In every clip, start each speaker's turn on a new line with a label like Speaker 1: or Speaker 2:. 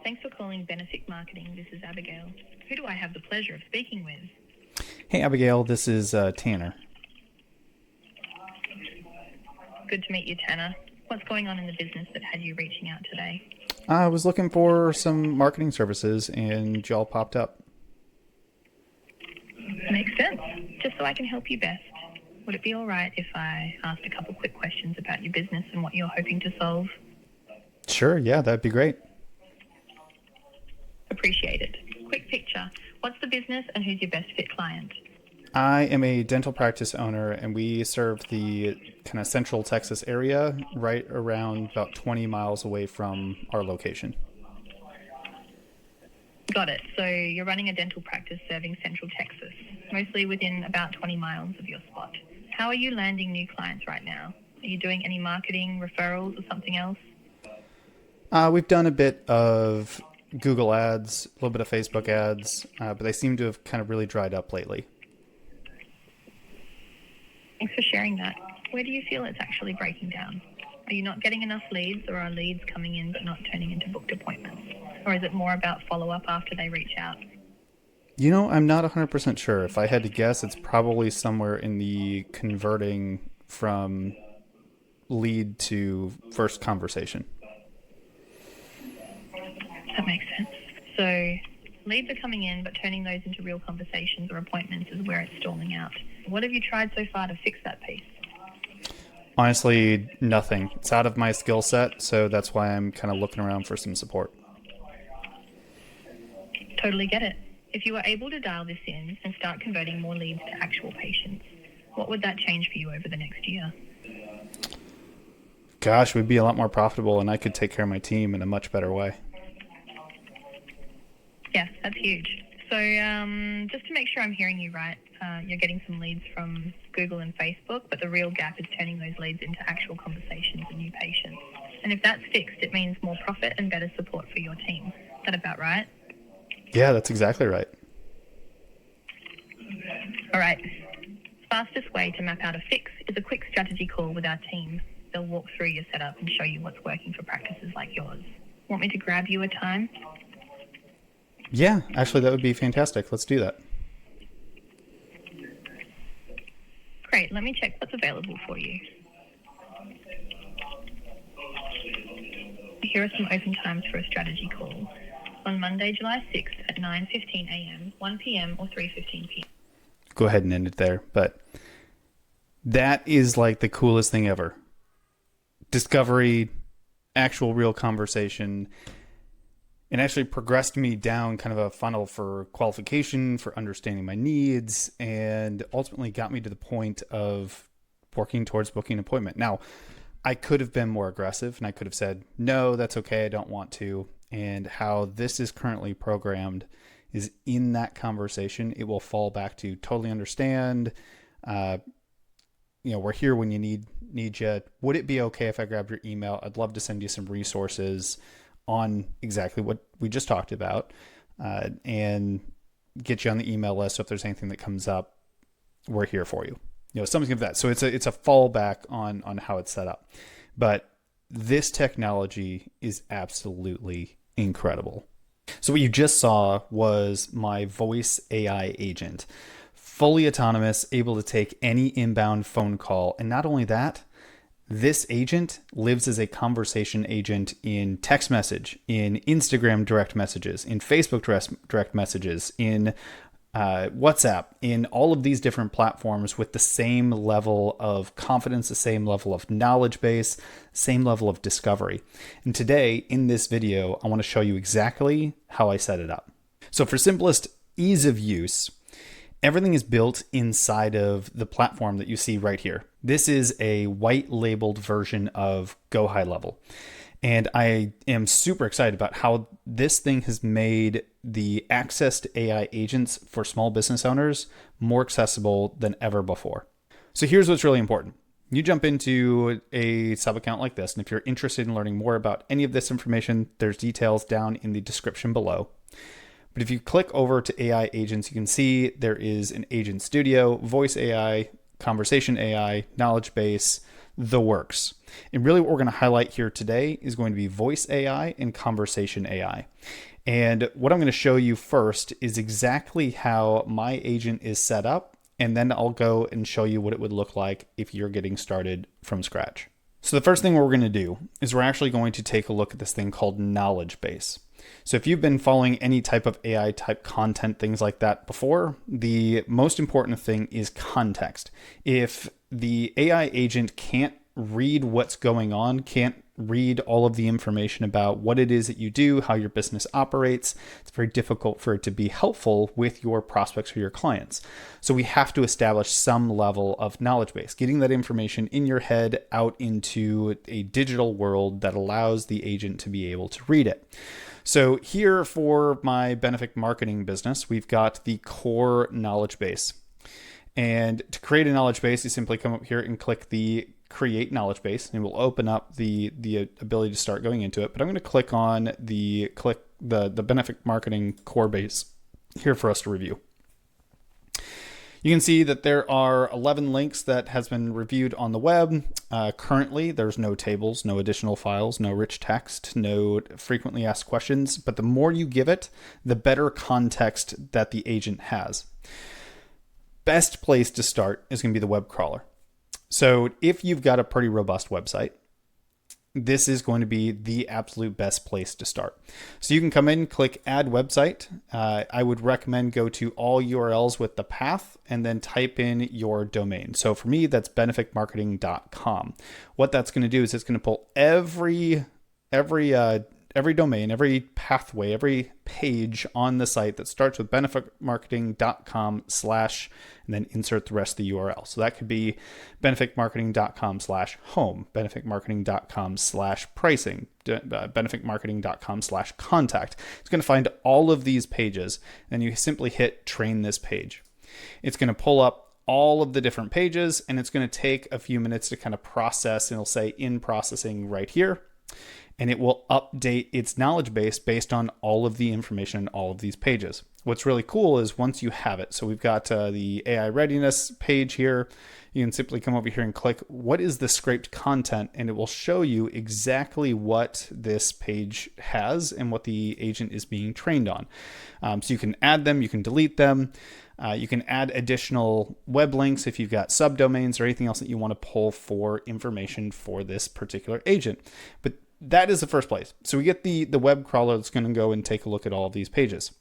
Speaker 1: Thanks for calling Benefic Marketing. This is Abigail. Who do I have the pleasure of speaking with?
Speaker 2: Hey, Abigail, this is Tanner.
Speaker 1: Good to meet you, Tanner. What's going on in the business that had you reaching out today?
Speaker 2: I was looking for some marketing services and y'all popped up.
Speaker 1: Makes sense. Just so I can help you best, would it be all right if I asked a couple quick questions about your business and what you're hoping to solve?
Speaker 2: Sure, yeah, that'd be great.
Speaker 1: Appreciate it. Quick picture. What's the business and who's your best fit client?
Speaker 2: I am a dental practice owner and we serve the kind of central Texas area, right around about 20 miles away from our location.
Speaker 1: Got it. So you're running a dental practice serving Central Texas, mostly within about 20 miles of your spot. How are you landing new clients right now? Are you doing any marketing, referrals, or something else?
Speaker 2: We've done a bit of Google ads, a little bit of Facebook ads, but they seem to have kind of really dried up lately.
Speaker 1: Thanks for sharing that. Where do you feel it's actually breaking down? Are you not getting enough leads, or are leads coming in but not turning into booked appointments? Or is it more about follow-up after they reach out?
Speaker 2: You know, I'm not 100% sure. If I had to guess, it's probably somewhere in the converting from lead to first conversation.
Speaker 1: That makes sense. So leads are coming in, but turning those into real conversations or appointments is where it's stalling out. What have you tried so far to fix that piece?
Speaker 2: Honestly, nothing. It's out of my skill set, so that's why I'm kind of looking around for some support.
Speaker 1: Totally get it. If you were able to dial this in and start converting more leads to actual patients, what would that change for you over the next year?
Speaker 2: Gosh, we'd be a lot more profitable and I could take care of my team in a much better way.
Speaker 1: Yeah, that's huge. So just to make sure I'm hearing you right, you're getting some leads from Google and Facebook, but the real gap is turning those leads into actual conversations and new patients. And if that's fixed, it means more profit and better support for your team. Is that about right?
Speaker 2: Yeah, that's exactly right.
Speaker 1: All right. Fastest way to map out a fix is a quick strategy call with our team. They'll walk through your setup and show you what's working for practices like yours. Want me to grab you a time?
Speaker 2: Yeah, actually, that would be fantastic. Let's do that.
Speaker 1: Great. Let me check what's available for you. Here are some open times for a strategy call. On Monday, July 6th at 9:15 a.m., 1 p.m. or 3:15 p.m.
Speaker 2: Go ahead and end it there. But that is like the coolest thing ever. Discovery, actual real conversation, and actually progressed me down kind of a funnel for qualification, for understanding my needs, and ultimately got me to the point of working towards booking an appointment. Now, I could have been more aggressive and I could have said, no, that's okay, I don't want to. And how this is currently programmed is in that conversation, it will fall back to totally understand, we're here when you need you. Would it be okay if I grabbed your email? I'd love to send you some resources on exactly what we just talked about, and get you on the email list. So if there's anything that comes up, we're here for you. Something of that. So it's a fallback on how it's set up. But this technology is absolutely incredible. So what you just saw was my voice AI agent, fully autonomous, able to take any inbound phone call. And not only that, this agent lives as a conversation agent in text message, in Instagram direct messages, in Facebook direct messages, in WhatsApp, in all of these different platforms with the same level of confidence, the same level of knowledge base, same level of discovery. And today in this video, I want to show you exactly how I set it up. So for simplest ease of use, everything is built inside of the platform that you see right here. This is a white labeled version of GoHighLevel. And I am super excited about how this thing has made the access to AI agents for small business owners more accessible than ever before. So here's what's really important. You jump into a sub account like this, and if you're interested in learning more about any of this information, there's details down in the description below. But if you click over to AI agents, you can see there is an agent studio, voice AI, conversation AI, knowledge base, the works. And really what we're going to highlight here today is going to be voice AI and conversation AI. And what I'm going to show you first is exactly how my agent is set up, and then I'll go and show you what it would look like if you're getting started from scratch. So the first thing we're going to do is we're actually going to take a look at this thing called knowledge base. So if you've been following any type of AI type content, things like that before, the most important thing is context. If the AI agent can't read what's going on, can't read all of the information about what it is that you do, how your business operates, it's very difficult for it to be helpful with your prospects or your clients. So we have to establish some level of knowledge base, getting that information in your head out into a digital world that allows the agent to be able to read it. So here for my Benefic Marketing business, we've got the core knowledge base. And to create a knowledge base, you simply come up here and click the create knowledge base, and it will open up the ability to start going into it. But I'm going to click on the Benefic Marketing core base here for us to review. You can see that there are 11 links that has been reviewed on the web. Currently, there's no tables, no additional files, no rich text, no frequently asked questions. But the more you give it, the better context that the agent has. Best place to start is going to be the web crawler. So if you've got a pretty robust website, this is going to be the absolute best place to start. So you can come in, click add website. I would recommend go to all URLs with the path and then type in your domain. So for me, that's beneficmarketing.com. What that's going to do is it's going to pull every domain, every pathway, every page on the site that starts with beneficmarketing.com/ and then insert the rest of the URL. So that could be beneficmarketing.com/home, beneficmarketing.com/pricing, beneficmarketing.com/contact. It's going to find all of these pages, and you simply hit train this page. It's going to pull up all of the different pages, and it's going to take a few minutes to kind of process, and it'll say in processing right here. And it will update its knowledge base based on all of the information in all of these pages. What's really cool is once you have it, so we've got the AI readiness page here, you can simply come over here and click what is the scraped content, and it will show you exactly what this page has and what the agent is being trained on. So you can add them, you can delete them. You can add additional web links if you've got subdomains or anything else that you want to pull for information for this particular agent. But that is the first place. So we get the web crawler that's going to go and take a look at all of these pages.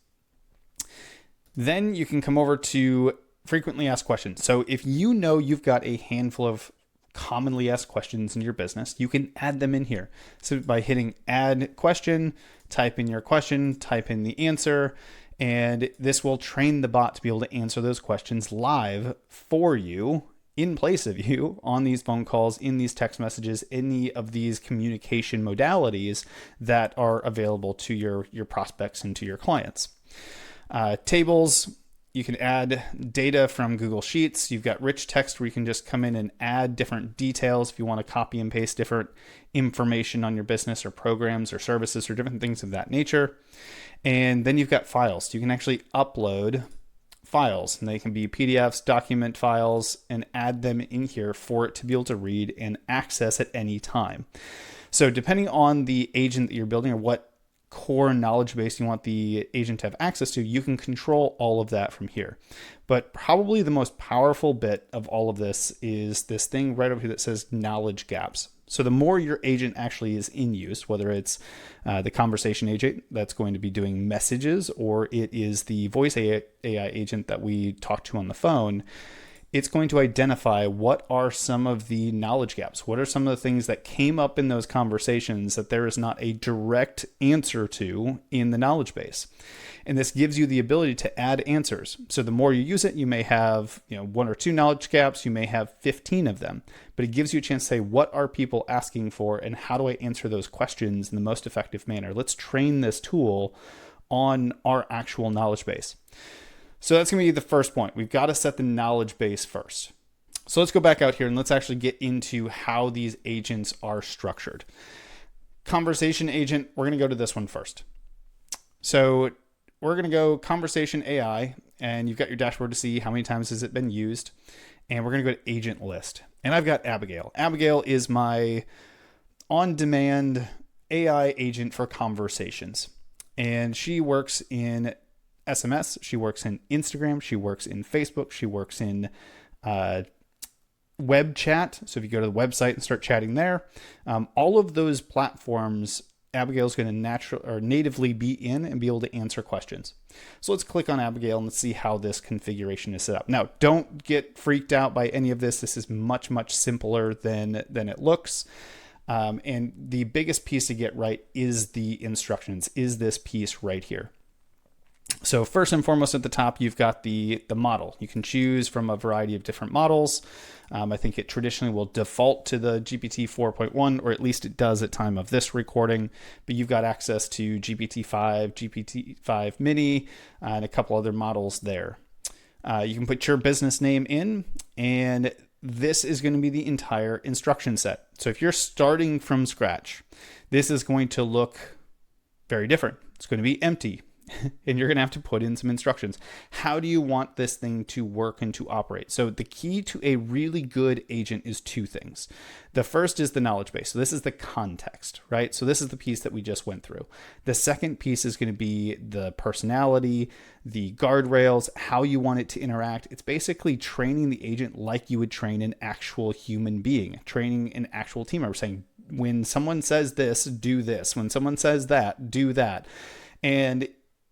Speaker 2: Then you can come over to frequently asked questions. So if you know you've got a handful of commonly asked questions in your business, you can add them in here. So by hitting add question, type in your question, type in the answer, and this will train the bot to be able to answer those questions live for you, in place of you, on these phone calls, in these text messages, any of these communication modalities that are available to your prospects and to your clients. Tables, you can add data from Google Sheets. You've got rich text where you can just come in and add different details if you want to copy and paste different information on your business or programs or services or different things of that nature. And then you've got files. You can actually upload files, and they can be PDFs, document files, and add them in here for it to be able to read and access at any time. So depending on the agent that you're building or what core knowledge base you want the agent to have access to, you can control all of that from here. But probably the most powerful bit of all of this is this thing right over here that says knowledge gaps. So the more your agent actually is in use, whether it's the conversation agent that's going to be doing messages, or it is the voice AI agent that we talk to on the phone, it's going to identify what are some of the knowledge gaps. What are some of the things that came up in those conversations that there is not a direct answer to in the knowledge base. And this gives you the ability to add answers. So the more you use it, you may have 1 or 2 knowledge gaps, you may have 15 of them, but it gives you a chance to say, what are people asking for and how do I answer those questions in the most effective manner? Let's train this tool on our actual knowledge base. So that's going to be the first point. We've got to set the knowledge base first. So let's go back out here and let's actually get into how these agents are structured. Conversation agent, we're going to go to this one first. So we're going to go conversation AI, and you've got your dashboard to see how many times has it been used. And we're going to go to agent list. And I've got Abigail. Abigail is my on-demand AI agent for conversations. And she works in SMS. She works in Instagram. She works in Facebook. She works in web chat. So if you go to the website and start chatting there, all of those platforms, Abigail's going to natively be in and be able to answer questions. So let's click on Abigail and let's see how this configuration is set up. Now, don't get freaked out by any of this. This is much, much simpler than it looks. And the biggest piece to get right is the instructions, is this piece right here. So first and foremost at the top, you've got the model. You can choose from a variety of different models. I think it traditionally will default to the GPT 4.1, or at least it does at time of this recording, but you've got access to GPT-5, GPT-5 mini, and a couple other models there. You can put your business name in, and this is going to be the entire instruction set. So if you're starting from scratch, this is going to look very different. It's going to be empty. And you're going to have to put in some instructions. How do you want this thing to work and to operate? So the key to a really good agent is two things. The first is the knowledge base. So this is the context, right? So this is the piece that we just went through. The second piece is going to be the personality, the guardrails, how you want it to interact. It's basically training the agent like you would train an actual human being, training an actual team member, saying, when someone says this, do this. When someone says that, do that. And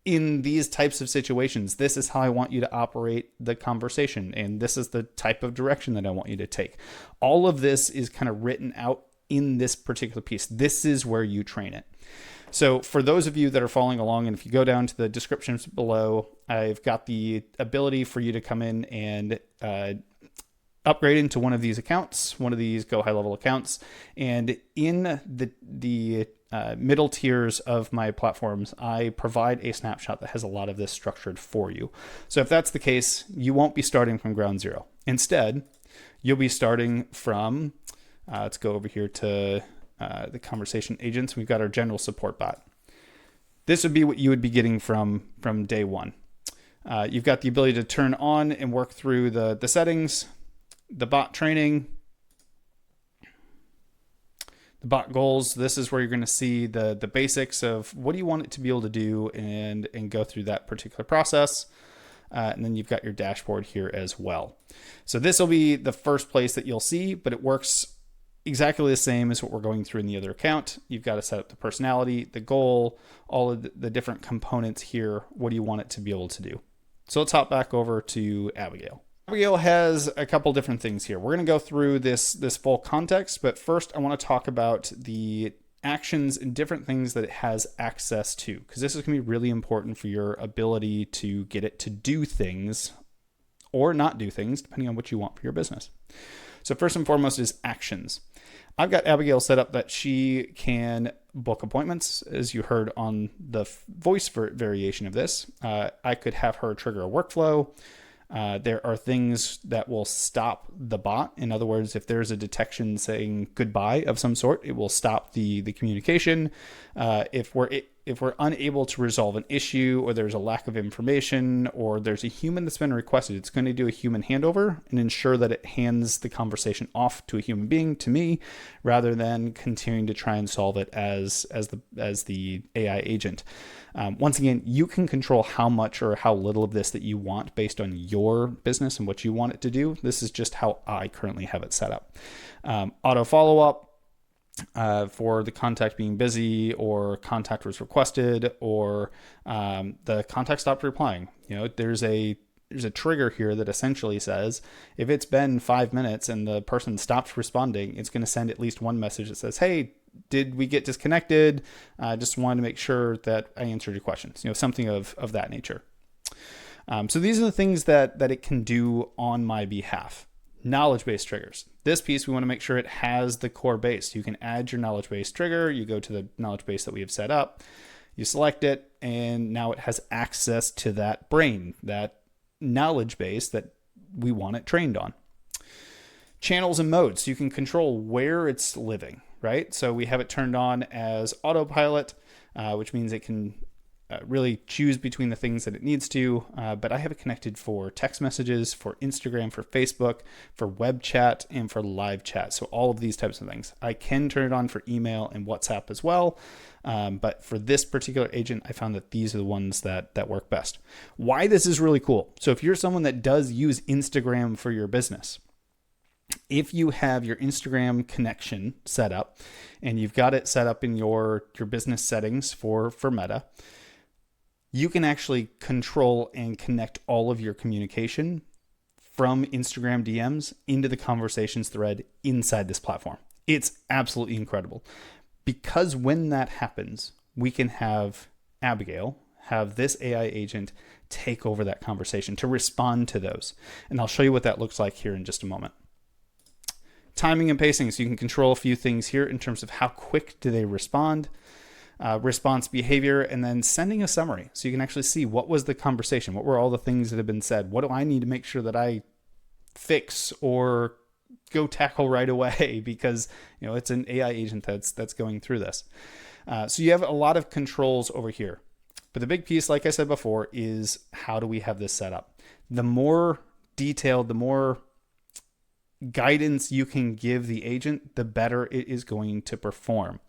Speaker 2: in these types of situations, this is how I want you to operate the conversation. And this is the type of direction that I want you to take. All of this is kind of written out in this particular piece. This is where you train it. So for those of you that are following along, and if you go down to the descriptions below, I've got the ability for you to come in and upgrade into one of these accounts, one of these GoHighLevel accounts. And in the middle tiers of my platforms, I provide a snapshot that has a lot of this structured for you. So if that's the case, you won't be starting from ground zero. Instead, you'll be starting from, let's go over here to the conversation agents. We've got our general support bot. This would be what you would be getting from day one. You've got the ability to turn on and work through the settings, the bot training, the bot goals. This is where you're going to see the basics of what do you want it to be able to do, and go through that particular process. And then you've got your dashboard here as well. So this will be the first place that you'll see, but it works exactly the same as what we're going through in the other account. You've got to set up the personality, the goal, all of the different components here. What do you want it to be able to do? So let's hop back over to Abigail. Abigail has a couple different things here. We're going to go through this full context, but first I want to talk about the actions and different things that it has access to, because this is going to be really important for your ability to get it to do things or not do things, depending on what you want for your business. So first and foremost is actions. I've got Abigail set up that she can book appointments, as you heard on the voice variation of this. I could have her trigger a workflow. There are things that will stop the bot. In other words, if there's a detection saying goodbye of some sort, it will stop the communication. If we're unable to resolve an issue, or there's a lack of information, or there's a human that's been requested, it's going to do a human handover and ensure that it hands the conversation off to a human being, to me, rather than continuing to try and solve it as the AI agent. Once again, you can control how much or how little of this that you want based on your business and what you want it to do. This is just how I currently have it set up. Auto follow-up. For the contact being busy, or contact was requested, or the contact stopped replying. There's a trigger here that essentially says if it's been 5 minutes and the person stops responding, it's going to send at least one message that says, hey, did we get disconnected? I just wanted to make sure that I answered your questions, something of that nature. So these are the things that it can do on my behalf. Knowledge base triggers. This piece, we want to make sure it has the core base. You can add your knowledge base trigger. You go to the knowledge base that we have set up, you select it, and now it has access to that brain, that knowledge base that we want it trained on. Channels and modes. So you can control where it's living, right? So we have it turned on as autopilot, which means it can really choose between the things that it needs to. But I have it connected for text messages, for Instagram, for Facebook, for web chat, and for live chat. So all of these types of things. I can turn it on for email and WhatsApp as well. But for this particular agent, I found that these are the ones that work best. Why this is really cool. So if you're someone that does use Instagram for your business, if you have your Instagram connection set up and you've got it set up in your business settings for Meta, you can actually control and connect all of your communication from Instagram DMs into the conversations thread inside this platform. It's absolutely incredible, because when that happens, we can have Abigail, have this AI agent take over that conversation to respond to those. And I'll show you what that looks like here in just a moment. Timing and pacing. So you can control a few things here in terms of how quick do they respond, response behavior, and then sending a summary. So you can actually see what was the conversation, what were all the things that have been said, what do I need to make sure that I fix or go tackle right away, because it's an AI agent that's going through this. So you have a lot of controls over here. But the big piece, like I said before, is how do we have this set up? The more detailed, the more guidance you can give the agent, the better it is going to perform.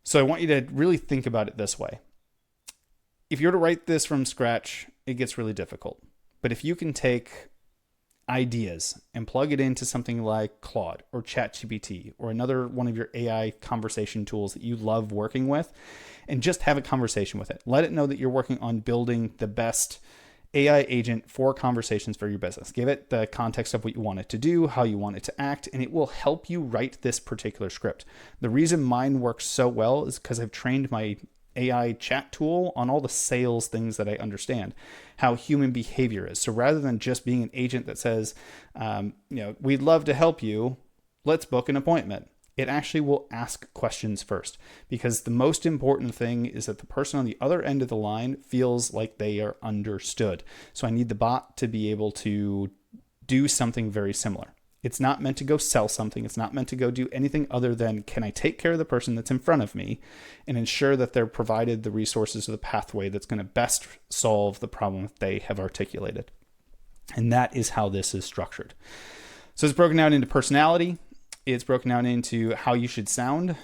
Speaker 2: So I want you to really think about it this way. If you're to write this from scratch, it gets really difficult. But if you can take ideas and plug it into something like Claude or ChatGPT or another one of your AI conversation tools that you love working with, and just have a conversation with it, let it know that you're working on building the best AI agent for conversations for your business. Give it the context of what you want it to do, how you want it to act, and it will help you write this particular script. The reason mine works so well is because I've trained my AI chat tool on all the sales things that I understand, how human behavior is. So rather than just being an agent that says, we'd love to help you, let's book an appointment, it actually will ask questions first, because the most important thing is that the person on the other end of the line feels like they are understood. So I need the bot to be able to do something very similar. It's not meant to go sell something. It's not meant to go do anything other than, can I take care of the person that's in front of me and ensure that they're provided the resources or the pathway that's going to best solve the problem that they have articulated. And that is how this is structured. So it's broken down into personality. It's broken down into how you should sound.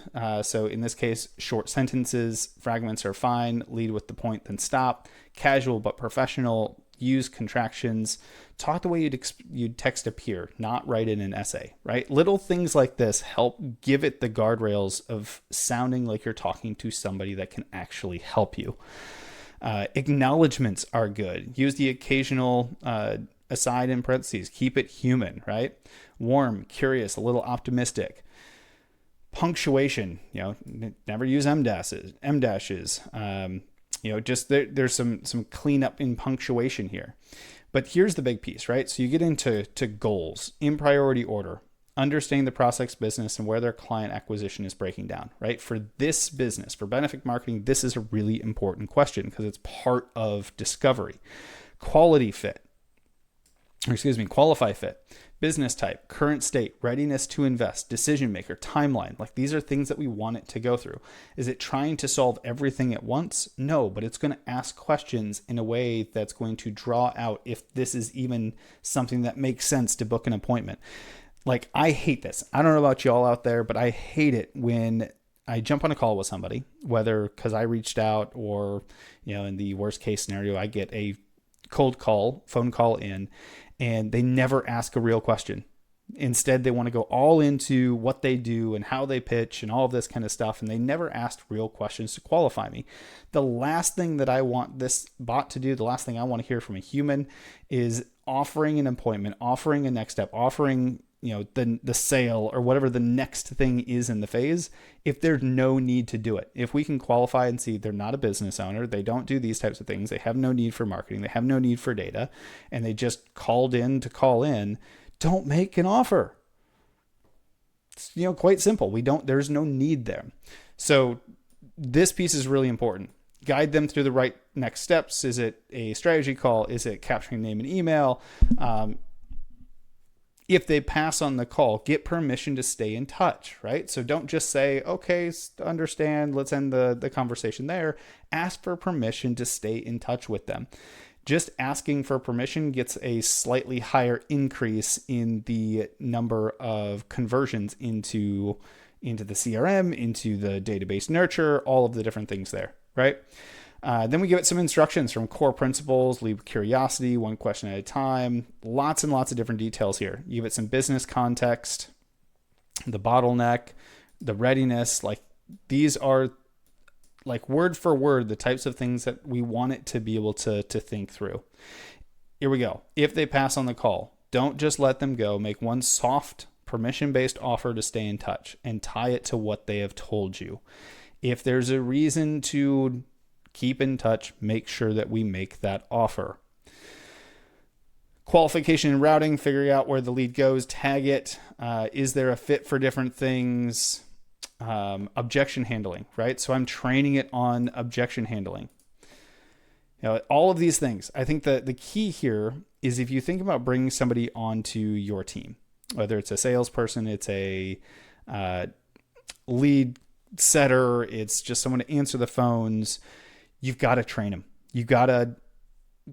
Speaker 2: So in this case, short sentences, fragments are fine. Lead with the point, then stop. Casual but professional. Use contractions. Talk the way you'd text a peer, not write in an essay, right? Little things like this help give it the guardrails of sounding like you're talking to somebody that can actually help you. Acknowledgements are good. Use the occasional aside in parentheses. Keep it human, right? Warm, curious, a little optimistic. Punctuation, never use M dashes. Just there's some cleanup in punctuation here. But here's the big piece, right? So you get into goals in priority order, understanding the prospect's business and where their client acquisition is breaking down, right? For this business, for Benefic Marketing, this is a really important question because it's part of discovery. Qualify fit, business type, current state, readiness to invest, decision maker, timeline. Like, these are things that we want it to go through. Is it trying to solve everything at once? No, but it's going to ask questions in a way that's going to draw out if this is even something that makes sense to book an appointment. Like, I hate this. I don't know about y'all out there, but I hate it when I jump on a call with somebody, whether because I reached out or, in the worst case scenario, I get a cold call, phone call in, and they never ask a real question. Instead, they want to go all into what they do and how they pitch and all of this kind of stuff, and they never asked real questions to qualify me. The last thing that I want this bot to do, the last thing I want to hear from a human is offering an appointment, offering a next step, offering the sale or whatever the next thing is in the phase, if there's no need to do it. If we can qualify and see they're not a business owner, they don't do these types of things, they have no need for marketing, they have no need for data, and they just called in to call in, don't make an offer. It's quite simple. There's no need there. So this piece is really important. Guide them through the right next steps. Is it a strategy call? Is it capturing name and email? If they pass on the call, get permission to stay in touch, right? So don't just say, okay, understand, let's end the conversation there. Ask for permission to stay in touch with them. Just asking for permission gets a slightly higher increase in the number of conversions into the CRM, into the database nurture, all of the different things there, right? Then we give it some instructions from core principles, lead with curiosity, one question at a time, lots and lots of different details here. You give it some business context, the bottleneck, the readiness, like these are like word for word, the types of things that we want it to be able to think through. Here we go. If they pass on the call, don't just let them go. Make one soft permission-based offer to stay in touch and tie it to what they have told you. If there's a reason to keep in touch, make sure that we make that offer. Qualification and routing, figuring out where the lead goes, tag it. Is there a fit for different things? Objection handling, right? So I'm training it on objection handling. All of these things. I think that the key here is if you think about bringing somebody onto your team, whether it's a salesperson, it's a lead setter, it's just someone to answer the phones, you've got to train them. You've got to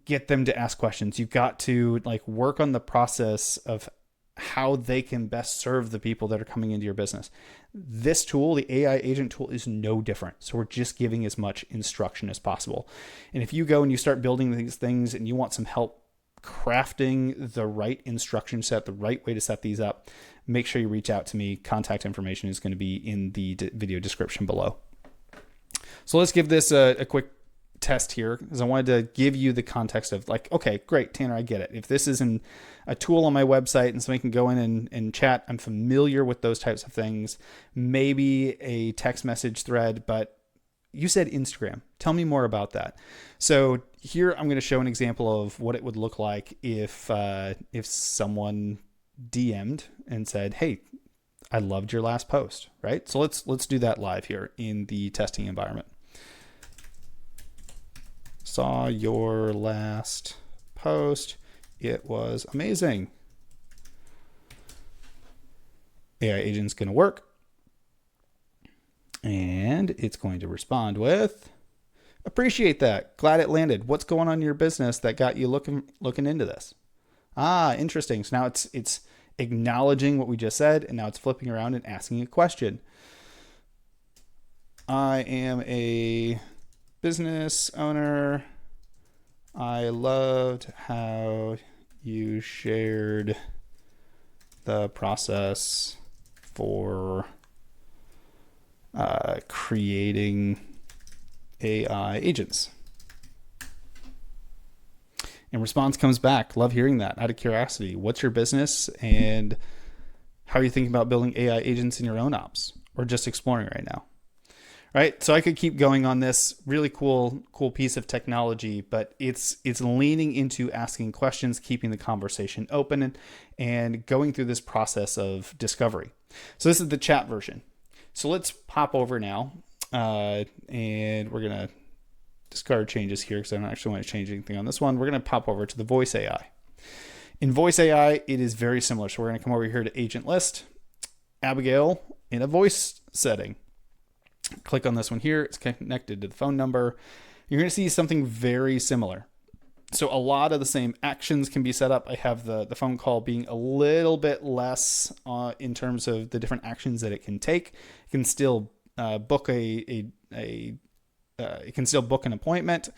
Speaker 2: get them to ask questions. You've got to like work on the process of how they can best serve the people that are coming into your business. This tool, the AI agent tool, is no different. So we're just giving as much instruction as possible. And if you go and you start building these things and you want some help crafting the right instruction set, the right way to set these up, make sure you reach out to me. Contact information is going to be in the video description below. So let's give this a quick test here, because I wanted to give you the context of like, okay, great, Tanner, I get it. If this is a tool on my website and somebody can go in and chat, I'm familiar with those types of things. Maybe a text message thread, but you said Instagram. Tell me more about that. So here I'm going to show an example of what it would look like if someone DM'd and said, hey, I loved your last post, right? So let's do that live here in the testing environment. Saw your last post. It was amazing. AI agent's going to work. And it's going to respond with, appreciate that. Glad it landed. What's going on in your business that got you looking into this? Ah, interesting. So now it's acknowledging what we just said, and now it's flipping around and asking a question. I am a business owner. I loved how you shared the process for creating AI agents. And response comes back. Love hearing that. Out of curiosity, what's your business and how are you thinking about building AI agents in your own ops or just exploring right now? Right. So I could keep going on this really cool piece of technology, but it's leaning into asking questions, keeping the conversation open and going through this process of discovery. So this is the chat version. So let's pop over now and we're going to discard changes here because I don't actually want to change anything on this one. We're going to pop over to the voice AI. In voice AI, it is very similar. So we're going to come over here to agent list, Abigail in a voice setting. Click on this one here. It's connected to the phone number. You're going to see something very similar. So a lot of the same actions can be set up. I have the phone call being a little bit less in terms of the different actions that it can take. It can still book it can still book an appointment.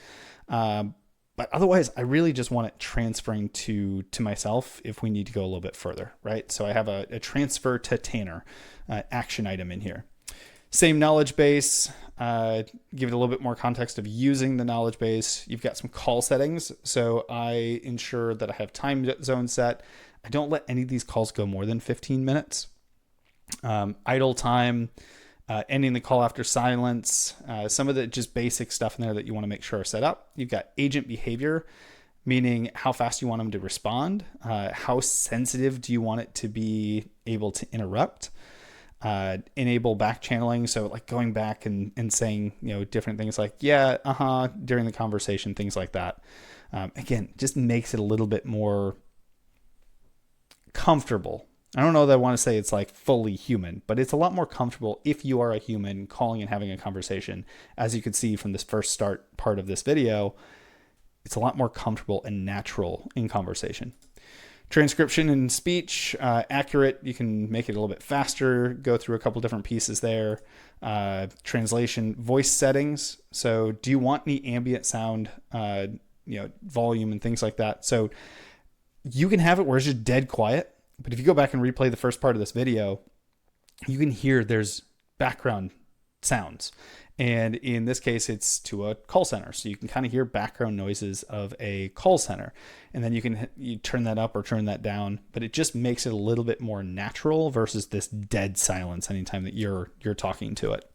Speaker 2: But otherwise, I really just want it transferring to myself if we need to go a little bit further, right? So I have a transfer to Tanner action item in here. Same knowledge base, give it a little bit more context of using the knowledge base. You've got some call settings. So I ensure that I have time zone set. I don't let any of these calls go more than 15 minutes. Idle time, ending the call after silence, some of the just basic stuff in there that you want to make sure are set up. You've got agent behavior, meaning how fast you want them to respond. How sensitive do you want it to be able to interrupt? Enable back channeling. So like going back and saying, different things like, yeah, during the conversation, things like that. Again, just makes it a little bit more comfortable. I don't know that I want to say it's like fully human, but it's a lot more comfortable if you are a human calling and having a conversation. As you can see from this first start part of this video, it's a lot more comfortable and natural in conversation. Transcription and speech, accurate. You can make it a little bit faster, go through a couple different pieces there. Translation, voice settings. So do you want any ambient sound, volume and things like that? So you can have it where it's just dead quiet. But if you go back and replay the first part of this video, you can hear there's background sounds. And in this case, it's to a call center. So you can kind of hear background noises of a call center. And then you turn that up or turn that down, but it just makes it a little bit more natural versus this dead silence anytime that you're talking to it.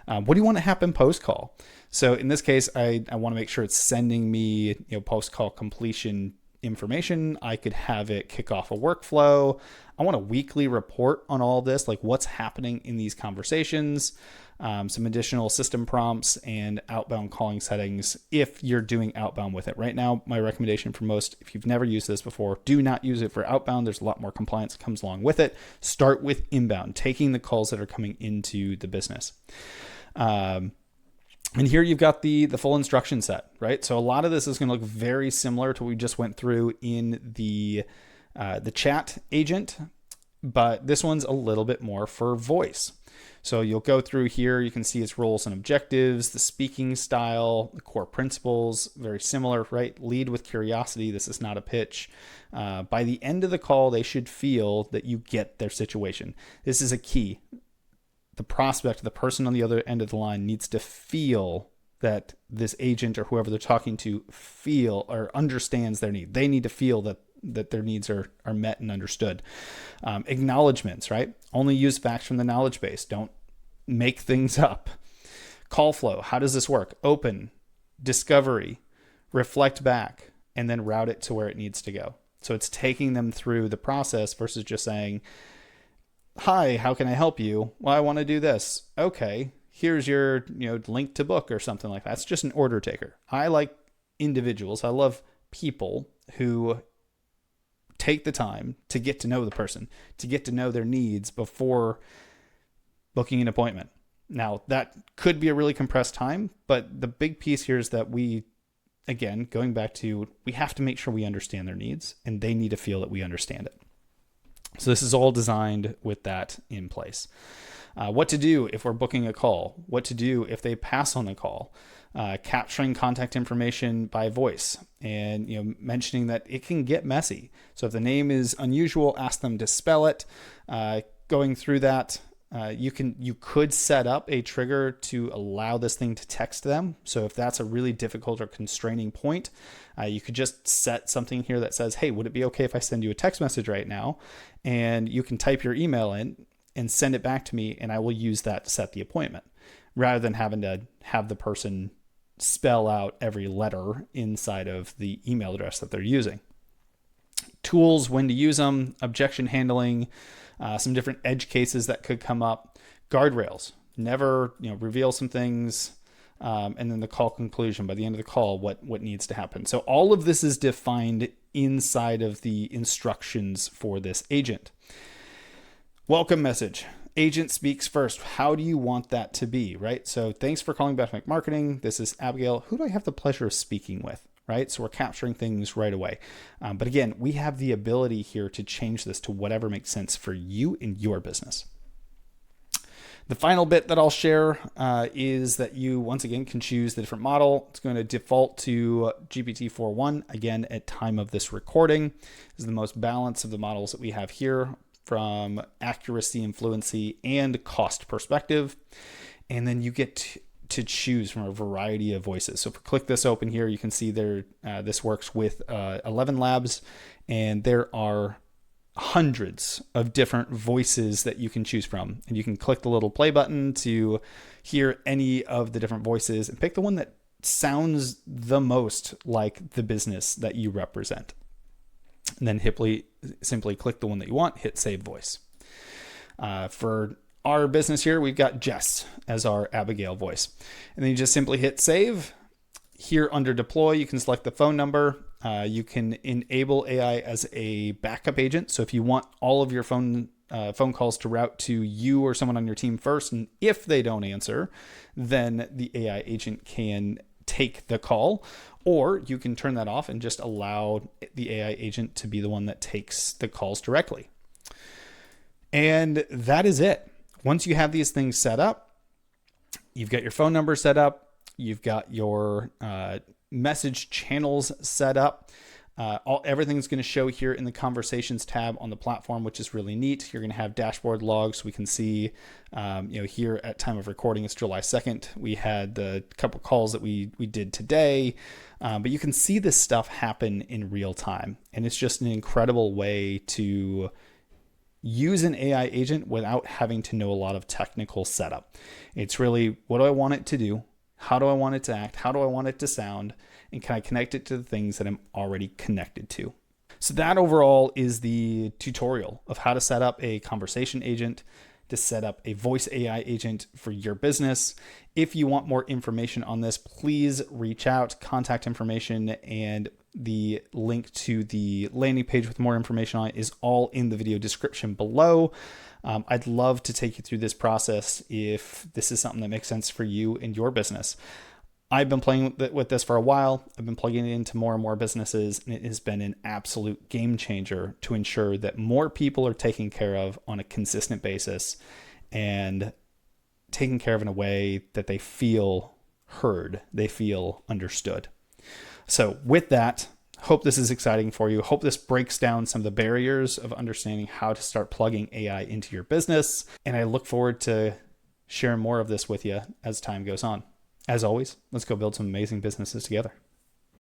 Speaker 2: What do you want to happen post-call? So in this case, I want to make sure it's sending me post-call completion information. I could have it kick off a workflow. I want a weekly report on all this, like what's happening in these conversations, some additional system prompts and outbound calling settings if you're doing outbound with it. Right now, my recommendation for most, if you've never used this before, do not use it for outbound. There's a lot more compliance that comes along with it. Start with inbound, taking the calls that are coming into the business. And here you've got the full instruction set, right? So a lot of this is going to look very similar to what we just went through in the chat agent, but this one's a little bit more for voice. So you'll go through here, you can see its roles and objectives, the speaking style, the core principles, very similar, right? Lead with curiosity. This is not a pitch. By the end of the call, they should feel that you get their situation. This is a key. The prospect, the person on the other end of the line needs to feel that this agent or whoever they're talking to feel or understands their need. They need to feel that their needs are met and understood. Acknowledgements, right? Only use facts from the knowledge base. Don't make things up. Call flow. How does this work? Open, discovery, reflect back, and then route it to where it needs to go. So it's taking them through the process versus just saying, hi, how can I help you? Well, I want to do this. Okay, here's your link to book or something like that. It's just an order taker. I like individuals. I love people who take the time to get to know the person, to get to know their needs before booking an appointment. Now, that could be a really compressed time, but the big piece here is that we, again, going back to, we have to make sure we understand their needs and they need to feel that we understand it. So this is all designed with that in place. What to do if we're booking a call, what to do if they pass on the call, capturing contact information by voice, and mentioning that it can get messy. So if the name is unusual, ask them to spell it. Going through that, you could set up a trigger to allow this thing to text them. So if that's a really difficult or constraining point, you could just set something here that says, hey, would it be okay if I send you a text message right now? And you can type your email in and send it back to me, and I will use that to set the appointment, rather than having to have the person spell out every letter inside of the email address that they're using. Tools, when to use them, objection handling, some different edge cases that could come up, guardrails, never reveal some things, and then the call conclusion, by the end of the call, what needs to happen. So all of this is defined inside of the instructions for this agent. Welcome message. Agent speaks first. How do you want that to be, right? So thanks for calling Benefic Marketing. This is Abigail. Who do I have the pleasure of speaking with, right? So we're capturing things right away. But again, we have the ability here to change this to whatever makes sense for you and your business. The final bit that I'll share is that you, once again, can choose the different model. It's going to default to GPT-4.1, again, at time of this recording. This is the most balanced of the models that we have here from accuracy and fluency and cost perspective. And then you get to choose from a variety of voices. So if we click this open here, you can see there, this works with 11 labs, and there are hundreds of different voices that you can choose from. And you can click the little play button to hear any of the different voices and pick the one that sounds the most like the business that you represent. And then simply click the one that you want, hit save voice. For our business here, we've got Jess as our Abigail voice. And then you just simply hit save. Here under deploy, you can select the phone number, You can enable AI as a backup agent. So if you want all of your phone calls to route to you or someone on your team first, and if they don't answer, then the AI agent can take the call, or you can turn that off and just allow the AI agent to be the one that takes the calls directly. And that is it. Once you have these things set up, you've got your phone number set up, you've got your message channels set up. Everything's going to show here in the conversations tab on the platform, which is really neat. You're going to have dashboard logs. We can see, here at time of recording, it's July 2nd. We had the couple calls that we did today, but you can see this stuff happen in real time. And it's just an incredible way to use an AI agent without having to know a lot of technical setup. It's really, what do I want it to do? How do I want it to act? How do I want it to sound? And can I connect it to the things that I'm already connected to? So that overall is the tutorial of how to set up a conversation agent, to set up a voice AI agent for your business. If you want more information on this, please reach out. Contact information and the link to the landing page with more information on it is all in the video description below. I'd love to take you through this process if this is something that makes sense for you and your business. I've been playing with this for a while. I've been plugging it into more and more businesses, and it has been an absolute game changer to ensure that more people are taken care of on a consistent basis and taken care of in a way that they feel heard, they feel understood. So with that, hope this is exciting for you. Hope this breaks down some of the barriers of understanding how to start plugging AI into your business. And I look forward to sharing more of this with you as time goes on. As always, let's go build some amazing businesses together.